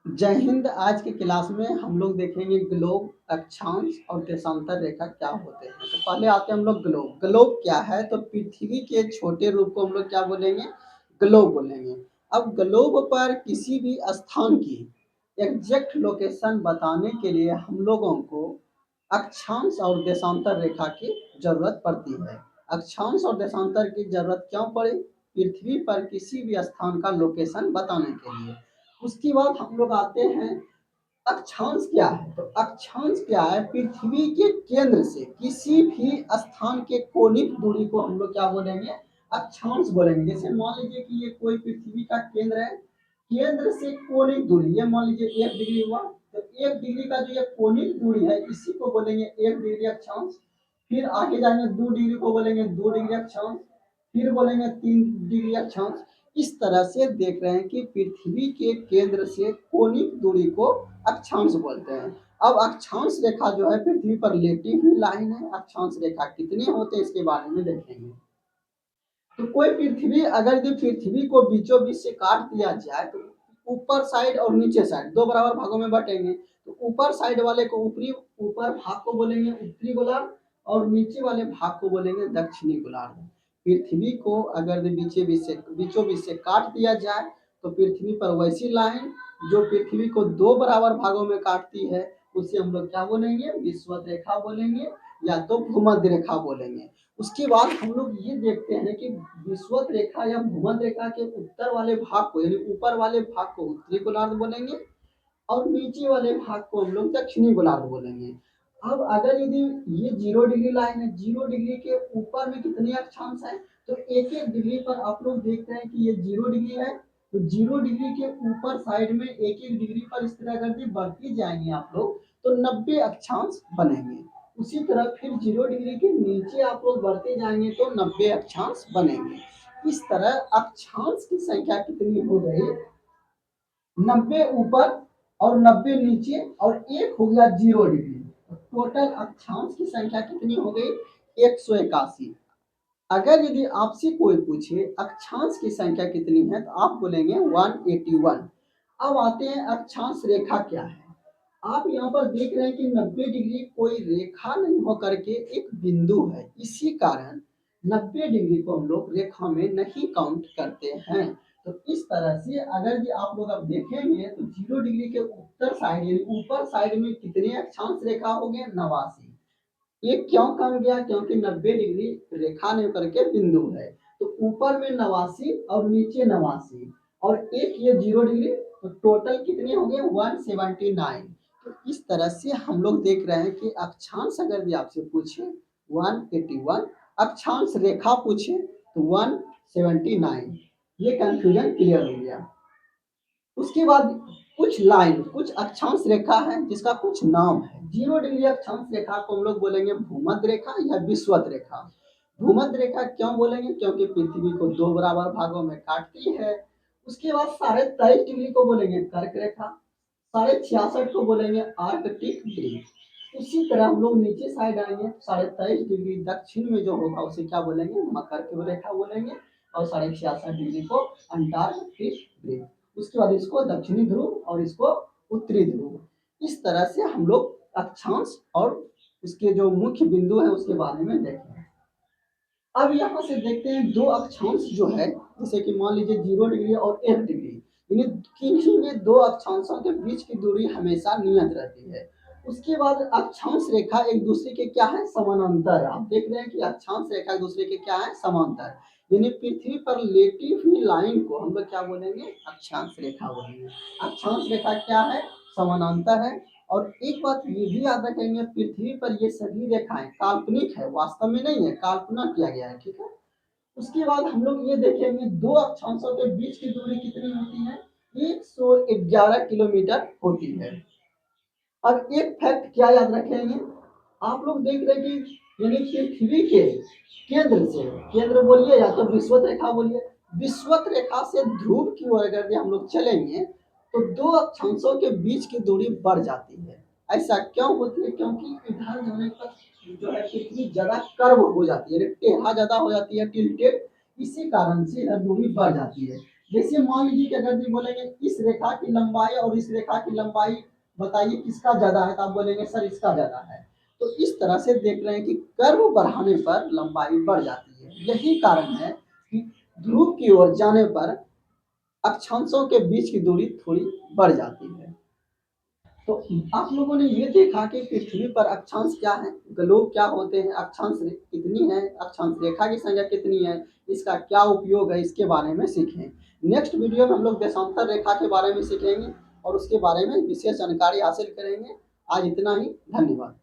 जय हिंद। आज की क्लास में हम लोग देखेंगे ग्लोब, अक्षांश और देशांतर रेखा क्या होते हैं। तो पहले आते हैं हम लोग ग्लोब। ग्लोब क्या है? तो पृथ्वी के छोटे रूप को हम लोग क्या बोलेंगे? ग्लोब बोलेंगे। अब ग्लोब पर किसी भी स्थान की एग्जैक्ट लोकेशन बताने के लिए हम लोगों को अक्षांश और देशांतर रेखा की जरूरत पड़ती है। अक्षांश और देशांतर की जरूरत क्यों पड़ी? पृथ्वी पर किसी भी स्थान का लोकेशन बताने के लिए। उसके बाद हम लोग आते हैं अक्षांश क्या है? तो अक्षांश क्या है? पृथ्वी के केंद्र से किसी भी स्थान के कोणिक दूरी को हम लोग क्या बोलेंगे? अक्षांश बोलेंगे। जैसे मान लीजिए कि ये कोई पृथ्वी का केंद्र है, केंद्र से कोणिक दूरी ये मान लीजिए 1 डिग्री हुआ, तो 1 डिग्री का जो ये कोणिक दूरी है इसी को बोलेंगे 1 डिग्री अक्षांश। फिर आगे जाएंगे 2 डिग्री को बोलेंगे 2 डिग्री अक्षांश, फिर बोलेंगे 3 डिग्री अक्षांश। इस तरह से देख रहे हैं कि पृथ्वी के केंद्र से कोणिक दूरी को अक्षांश बोलते हैं। अब अक्षांश रेखा जो है पृथ्वी पर लेटी हुई लाइन है। अक्षांश रेखा कितने होते हैं इसके बारे में देखेंगे। तो कोई पृथ्वी अगर यदि पृथ्वी को बीचों बीच से काट दिया जाए तो ऊपर साइड और नीचे साइड दो बराबर भागों में बटेंगे। तो ऊपर साइड वाले को ऊपरी ऊपर भाग को बोलेंगे उत्तरी गोलार्ध और नीचे वाले भाग को बोलेंगे दक्षिणी गोलार्ध। पृथ्वी को अगर बीचों बीच से काट दिया जाए तो पृथ्वी पर वैसी लाइन जो पृथ्वी को दो बराबर भागों में काटती है उसे हम लोग क्या बोलेंगे? विषुवत रेखा बोलेंगे या तो भूमध्य रेखा बोलेंगे। उसके बाद हम लोग ये देखते हैं कि विषुवत रेखा या भूमध्य रेखा के उत्तर वाले भाग को यानी ऊपर वाले भाग को उत्तरी गोलार्ध बोलेंगे और नीचे वाले भाग को हम लोग दक्षिणी गोलार्ध बोलेंगे। अब अगर यदि ये 0 डिग्री लाइन है, 0 डिग्री के ऊपर में कितने अक्षांश है? तो एक एक डिग्री पर आप लोग देखते हैं कि ये 0 डिग्री है, तो 0 डिग्री के ऊपर साइड में एक एक डिग्री पर इस तरह करके बढ़ती जाएंगे आप लोग तो 90 अक्षांश बनेंगे। उसी तरह फिर 0 डिग्री के नीचे आप लोग बढ़ते जाएंगे तो 90 अक्षांश बनेंगे। इस तरह अक्षांश की संख्या कितनी हो गई? 90 ऊपर और 90 नीचे और एक हो गया 0 डिग्री। टोटल अक्षांश की संख्या कितनी हो गई? 181। अगर यदि आपसे कोई पूछे अक्षांश की संख्या कितनी है तो आप बोलेंगे 181। अब आते हैं अक्षांश रेखा क्या है। आप यहाँ पर देख रहे हैं कि 90 डिग्री कोई रेखा नहीं होकर के एक बिंदु है, इसी कारण 90 डिग्री को हम लोग रेखा में नहीं काउंट करते हैं। तो इस तरह से अगर भी आप लोग अब देखेंगे तो 0 डिग्री के उत्तर साइड यानी ऊपर साइड में कितने अक्षांश रेखा हो गए? 89। ये क्यों कम गया? क्योंकि 90 डिग्री रेखा नहीं करके बिंदु है, तो ऊपर में 89 और नीचे 89 और एक ये 0 डिग्री, तो टोटल कितने हो गए? 179। तो इस तरह से हम लोग देख रहे हैं कि अक्षांश अगर भी आपसे पूछे 181, अक्षांश रेखा पूछे तो 179। ये कंफ्यूजन क्लियर हो गया। उसके बाद कुछ लाइन कुछ अक्षांश रेखा है जिसका कुछ नाम है। 0 डिग्री अक्षांश रेखा को हम लोग बोलेंगे भूमध्य रेखा या विषुवत रेखा। भूमध्य रेखा क्यों बोलेंगे? क्योंकि पृथ्वी को दो बराबर भागों में काटती है। उसके बाद 23.5 डिग्री को बोलेंगे कर्क रेखा, 66.5 को बोलेंगे आर्कटिक वृत्त। उसी तरह हम लोग नीचे साइड आएंगे 23.5 डिग्री दक्षिण में जो होगा उसे क्या बोलेंगे? मकर की रेखा बोलेंगे और 66.5 डिग्री को अंटार्कटिक वृत्त। उसके बाद इसको दक्षिणी ध्रुव और इसको उत्तरी ध्रुव। इस तरह से हम लोग अक्षांश और उसके जो मुख्य बिंदु है उसके बारे में देखें। अब यहाँ से देखते हैं दो अक्षांश जो है, जैसे कि मान लीजिए 0 डिग्री और 1 डिग्री, यानी किन्हीं में दो अक्षांशों के बीच की दूरी हमेशा नियत रहती है। उसके बाद अक्षांश रेखा एक दूसरे के क्या है? समानांतर। आप देख रहे हैं कि अक्षांश रेखा एक दूसरे के क्या है? समांतर। यानी पृथ्वी पर लेटी हुई लाइन को हम लोग क्या बोलेंगे? अक्षांश रेखा बोलेंगे। अक्षांश रेखा क्या है? समानांतर है। और एक बात ये भी याद रखेंगे, पृथ्वी पर ये सभी रेखाएं काल्पनिक है, वास्तव में नहीं है, कल्पना किया गया है। ठीक है। उसके बाद हम लोग ये देखेंगे दो अक्षांशों के बीच की दूरी कितनी होती है? 111 किलोमीटर होती है। अब एक फैक्ट क्या याद रखेंगे, आप लोग देख रहे हैं कि यानी पृथ्वी के केंद्र से, केंद्र बोलिए या तो विषुवत रेखा बोलिए, विषुवत रेखा से ध्रुव की ओर अगर हम लोग चलेंगे तो दो अक्षांशों के बीच की दूरी बढ़ जाती है। ऐसा क्यों होती है? क्योंकि इधर जाने पर जो है पृथ्वी ज्यादा कर्व हो जाती है, टेढ़ा ज्यादा हो जाती है, टिल्टेड। इसी कारण से इधर दूरी बढ़ जाती है। जैसे मान लीजिए कि अगर जी बोलेंगे इस रेखा की लंबाई और इस रेखा की लंबाई बताइए किसका ज्यादा है, तो आप बोलेंगे सर इसका ज्यादा है। तो इस तरह से देख रहे हैं कि कर्व बढ़ाने पर लंबाई बढ़ जाती है। यही कारण है कि ध्रुव की ओर जाने पर अक्षांशों के बीच की दूरी थोड़ी बढ़ जाती है। तो आप लोगों ने ये देखा कि पृथ्वी पर अक्षांश क्या है, ग्लोब क्या होते हैं, अक्षांश कितनी है, अक्षांश रेखा की संख्या कितनी है, इसका क्या उपयोग है, इसके बारे में सीखें। नेक्स्ट वीडियो में हम लोग देशांतर रेखा के बारे में सीखेंगे और उसके बारे में विशेष जानकारी हासिल करेंगे। आज इतना ही, धन्यवाद।